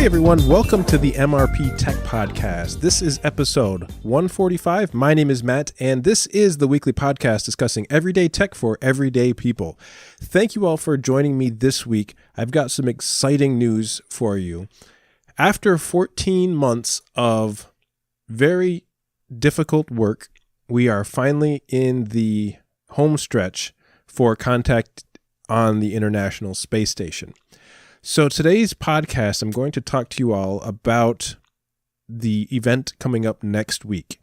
Hi, everyone. Welcome to the MrpTech podcast. This is episode 145. My name is Matt, and this is the weekly podcast discussing everyday tech for everyday people. Thank you all for joining me this week. I've got some exciting news for you. After 14 months of very difficult work, we are finally in the home stretch for contact on the International Space Station. So today's podcast, I'm going to talk to you all about the event coming up next week.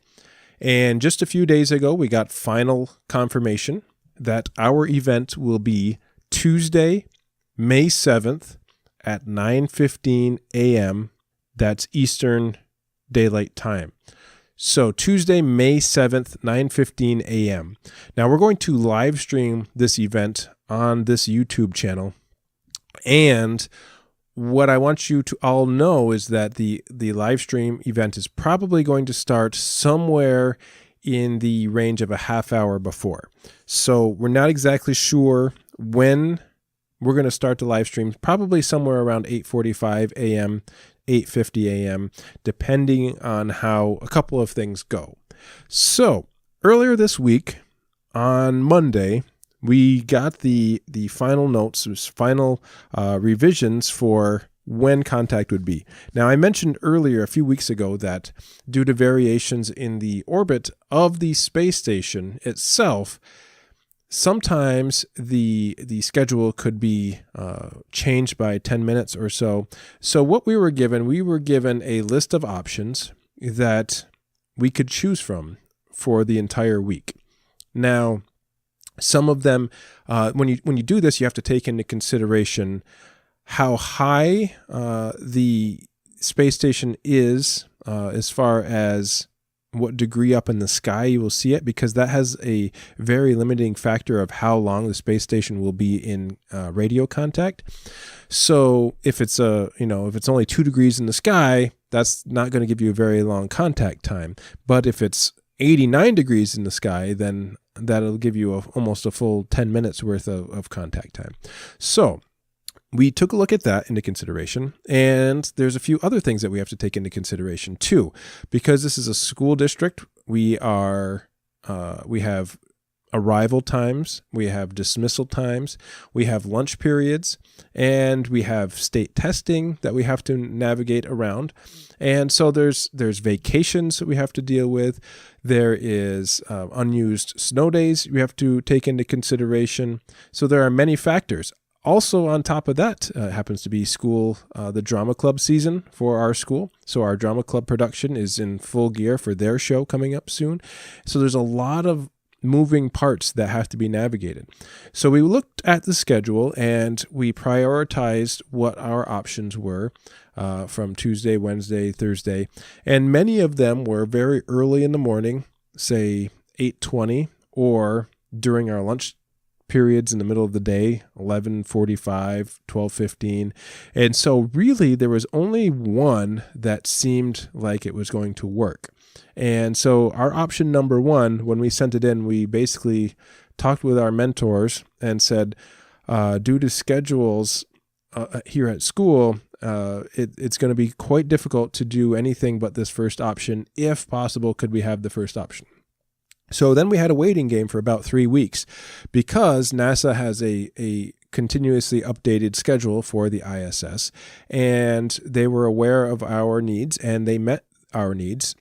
And just a few days ago, we got final confirmation that our event will be Tuesday, May 7th at 9:15 a.m. That's Eastern Daylight Time. So Tuesday, May 7th, 9:15 a.m. Now we're going to live stream this event on this YouTube channel. And what I want you to all know is that the live stream event is probably going to start somewhere in the range of a half hour before. So we're not exactly sure when we're going to start the live stream, probably somewhere around 8:45 a.m., 8:50 a.m., depending on how a couple of things go. So earlier this week, on Monday, we got the final notes, final revisions for when contact would be. Now, I mentioned earlier a few weeks ago that due to variations in the orbit of the space station itself, sometimes the schedule could be changed by 10 minutes or so. So what we were given a list of options that we could choose from for the entire week. Now, some of them, when you do this, you have to take into consideration how high the space station is as far as what degree up in the sky you will see it, because that has a very limiting factor of how long the space station will be in radio contact. So if it's only 2 degrees in the sky, that's not going to give you a very long contact time. But if it's 89 degrees in the sky, then that'll give you almost a full 10 minutes worth of contact time. So we took a look at that into consideration, and there's a few other things that we have to take into consideration too. Because this is a school district, we have arrival times, we have dismissal times, we have lunch periods, and we have state testing that we have to navigate around. And so there's vacations that we have to deal with. There is unused snow days we have to take into consideration. So there are many factors. Also on top of that, happens to be the drama club season for our school. So our drama club production is in full gear for their show coming up soon. So there's a lot of moving parts that have to be navigated. So we looked at the schedule and we prioritized what our options were from Tuesday, Wednesday, Thursday, and many of them were very early in the morning, say 8:20, or during our lunch periods in the middle of the day, 11:45, 12:15. And so really there was only one that seemed like it was going to work. And so our option number one, when we sent it in, we basically talked with our mentors and said, due to schedules here at school, it's going to be quite difficult to do anything but this first option. If possible, could we have the first option? So then we had a waiting game for about 3 weeks because NASA has a continuously updated schedule for the ISS, and they were aware of our needs and they met our needs.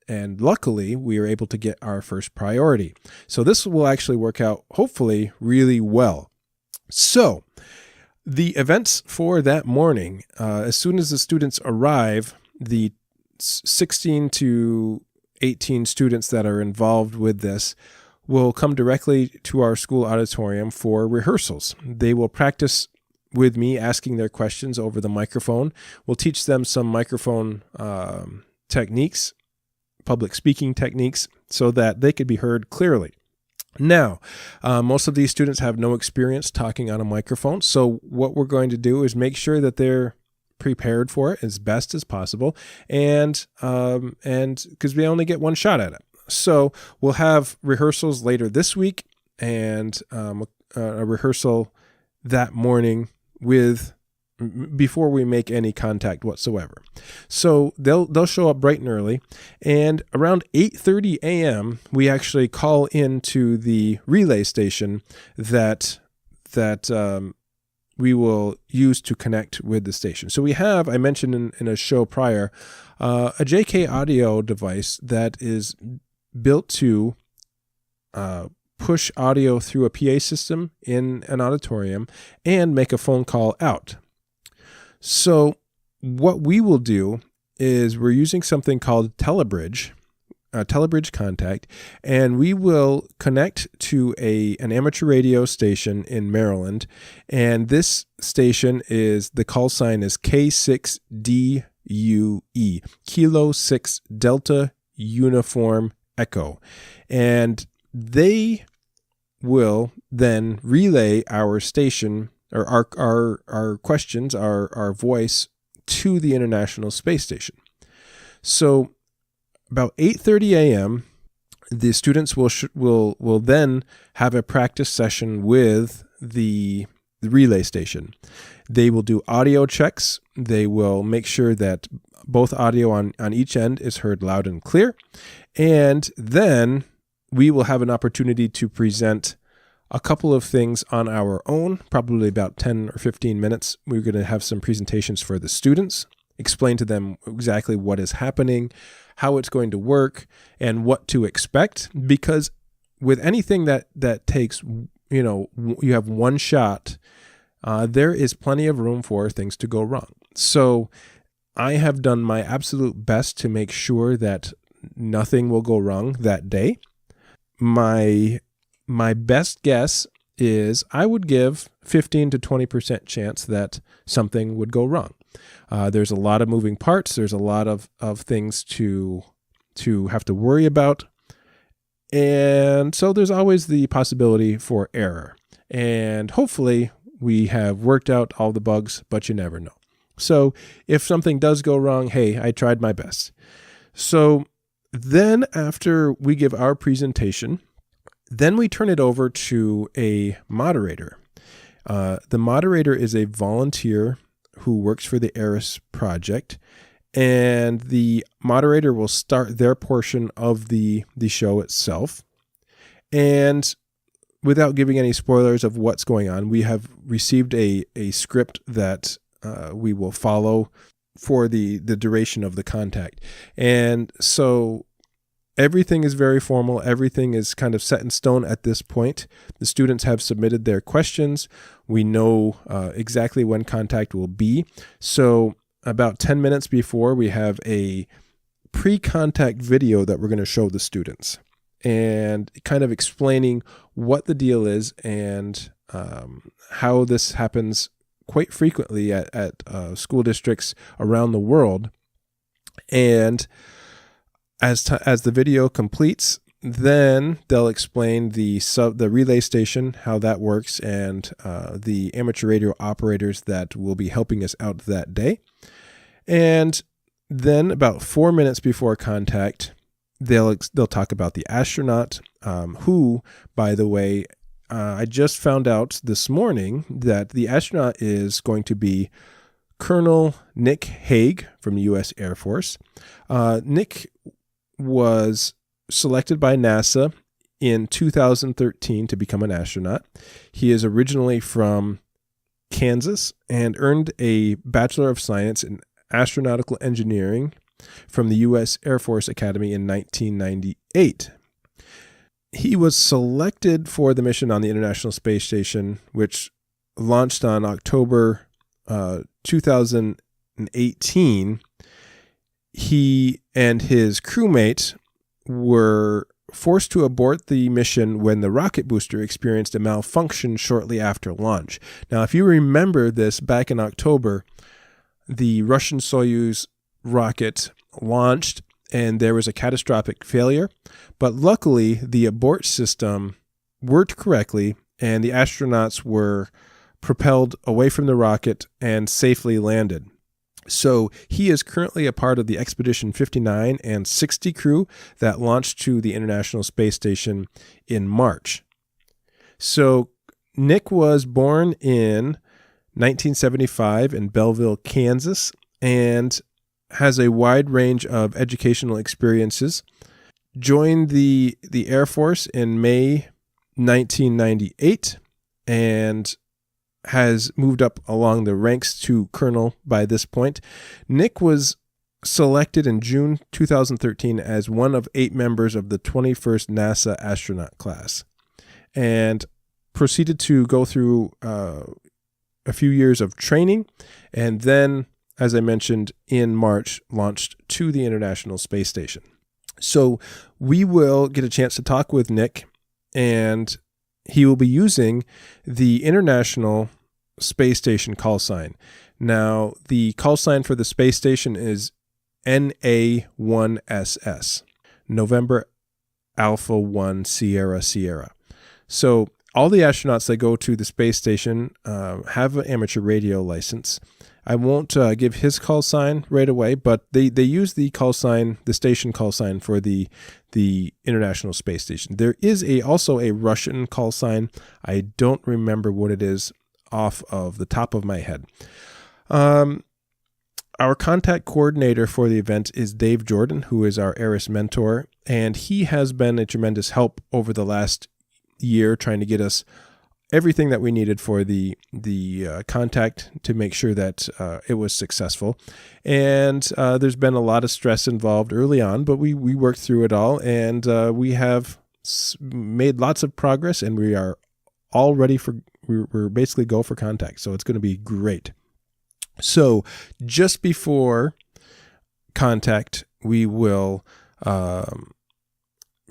And luckily, we were able to get our first priority. So this will actually work out, hopefully, really well. So the events for that morning, as soon as the students arrive, the 16 to 18 students that are involved with this will come directly to our school auditorium for rehearsals. They will practice with me asking their questions over the microphone. We'll teach them some microphone techniques, public speaking techniques, so that they could be heard clearly. Now, most of these students have no experience talking on a microphone, so what we're going to do is make sure that they're prepared for it as best as possible, and because we only get one shot at it. So we'll have rehearsals later this week and a rehearsal that morning with before we make any contact whatsoever. So they'll show up bright and early, and around 8:30 a.m. we actually call into the relay station that we will use to connect with the station. So we have, I mentioned in a show prior, a JK audio device that is built to push audio through a PA system in an auditorium and make a phone call out. So what we will do is we're using something called Telebridge contact, and we will connect to an amateur radio station in Maryland. And this station the call sign is K6DUE, Kilo 6 Delta Uniform Echo. And they will then relay our station or our questions, our voice to the International Space Station. So about 8:30 a.m., the students will then have a practice session with the relay station. They will do audio checks. They will make sure that both audio on each end is heard loud and clear. And then we will have an opportunity to present a couple of things on our own, probably about 10 or 15 minutes. We're going to have some presentations for the students, explain to them exactly what is happening, how it's going to work, and what to expect. Because with anything that takes, you have one shot, there is plenty of room for things to go wrong. So I have done my absolute best to make sure that nothing will go wrong that day. My best guess is I would give 15 to 20% chance that something would go wrong. There's a lot of moving parts. There's a lot of things to have to worry about. And so there's always the possibility for error. And hopefully we have worked out all the bugs, but you never know. So if something does go wrong, hey, I tried my best. So then after we give our presentation, then we turn it over to a moderator. The moderator is a volunteer who works for the ARISS project, and the moderator will start their portion of the show itself. And without giving any spoilers of what's going on, we have received a script that we will follow for the duration of the contact. And so everything is very formal. Everything is kind of set in stone at this point. The students have submitted their questions. We know exactly when contact will be. So about 10 minutes before, we have a pre-contact video that we're going to show the students and kind of explaining what the deal is and how this happens quite frequently at school districts around the world. And as the video completes, then they'll explain the relay station, how that works, and the amateur radio operators that will be helping us out that day. And then about 4 minutes before contact, they'll talk about the astronaut, who, by the way, I just found out this morning that the astronaut is going to be Colonel Nick Hague from the U.S. Air Force. Nick was selected by NASA in 2013 to become an astronaut. He is originally from Kansas and earned a Bachelor of Science in Astronautical Engineering from the U.S. Air Force Academy in 1998. He was selected for the mission on the International Space Station, which launched on October 2018. He and his crewmate were forced to abort the mission when the rocket booster experienced a malfunction shortly after launch. Now, if you remember this, back in October, the Russian Soyuz rocket launched and there was a catastrophic failure. But luckily, the abort system worked correctly and the astronauts were propelled away from the rocket and safely landed. So he is currently a part of the Expedition 59 and 60 crew that launched to the International Space Station in March. So Nick was born in 1975 in Belleville, Kansas, and has a wide range of educational experiences. Joined the Air Force in May 1998 and has moved up along the ranks to colonel by this point. Nick was selected in June 2013 as one of 8 members of the 21st NASA astronaut class and proceeded to go through a few years of training, and then, as I mentioned, in March, launched to the International Space Station. So we will get a chance to talk with Nick, and he will be using the International Space Station call sign. Now, the call sign for the space station is NA1SS, November Alpha 1 Sierra Sierra. So all the astronauts that go to the space station have an amateur radio license. I won't give his call sign right away, but they use the call sign, the station call sign for the International Space Station. There is also a Russian call sign. I don't remember what it is off of the top of my head. Our contact coordinator for the event is Dave Jordan, who is our ARISS mentor, and he has been a tremendous help over the last year trying to get us everything that we needed for the contact to make sure that it was successful. And there's been a lot of stress involved early on, but we worked through it all, and we have made lots of progress, and we are all ready for, we're basically go for contact. So it's going to be great. So just before contact, we will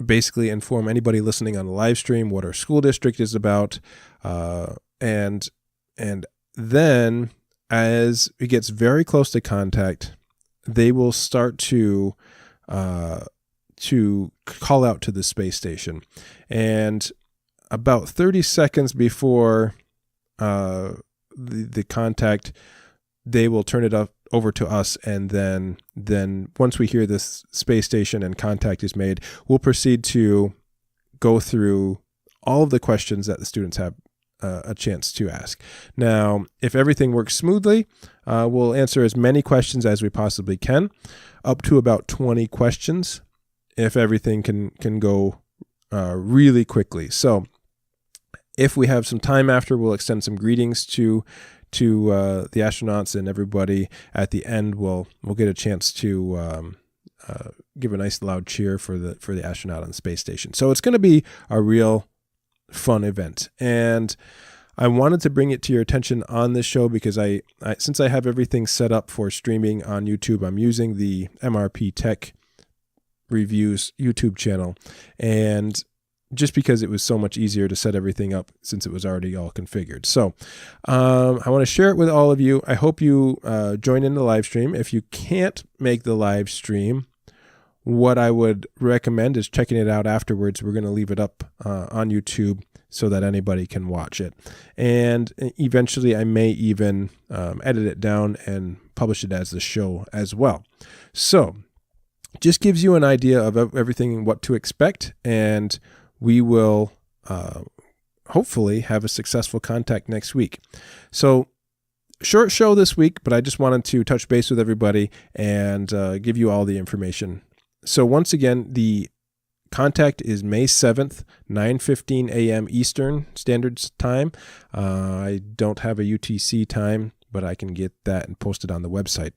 basically inform anybody listening on the live stream what our school district is about, and then as it gets very close to contact, they will start to call out to the space station, and about 30 seconds before the contact, they will turn it over to us, and then once we hear this space station and contact is made, we'll proceed to go through all of the questions that the students have a chance to ask. Now, if everything works smoothly, we'll answer as many questions as we possibly can, up to about 20 questions, if everything can go really quickly. So if we have some time after, we'll extend some greetings to the astronauts, and everybody at the end will get a chance to give a nice loud cheer for the astronaut on the space station. So it's going to be a real fun event, and I wanted to bring it to your attention on this show because I since I have everything set up for streaming on YouTube, I'm using the MrpTech Reviews YouTube channel, and just because it was so much easier to set everything up since it was already all configured. So I want to share it with all of you. I hope you join in the live stream. If you can't make the live stream, what I would recommend is checking it out afterwards. We're going to leave it up on YouTube so that anybody can watch it. And eventually I may even edit it down and publish it as the show as well. So just gives you an idea of everything and what to expect, and we will hopefully have a successful contact next week. So short show this week, but I just wanted to touch base with everybody and give you all the information. So once again, the contact is May 7th, 9:15 a.m. Eastern Standard Time. I don't have a UTC time, but I can get that and post it on the website.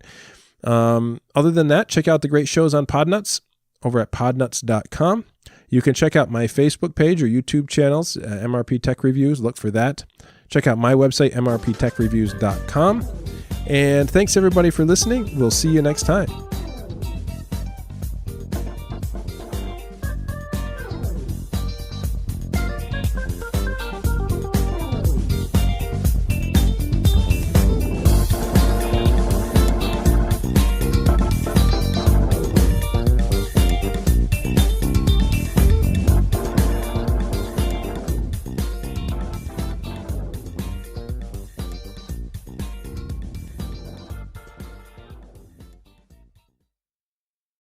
Other than that, check out the great shows on Podnuts over at podnuts.com. You can check out my Facebook page or YouTube channels, MrpTech Reviews. Look for that. Check out my website, mrptechreviews.com. And thanks everybody for listening. We'll see you next time.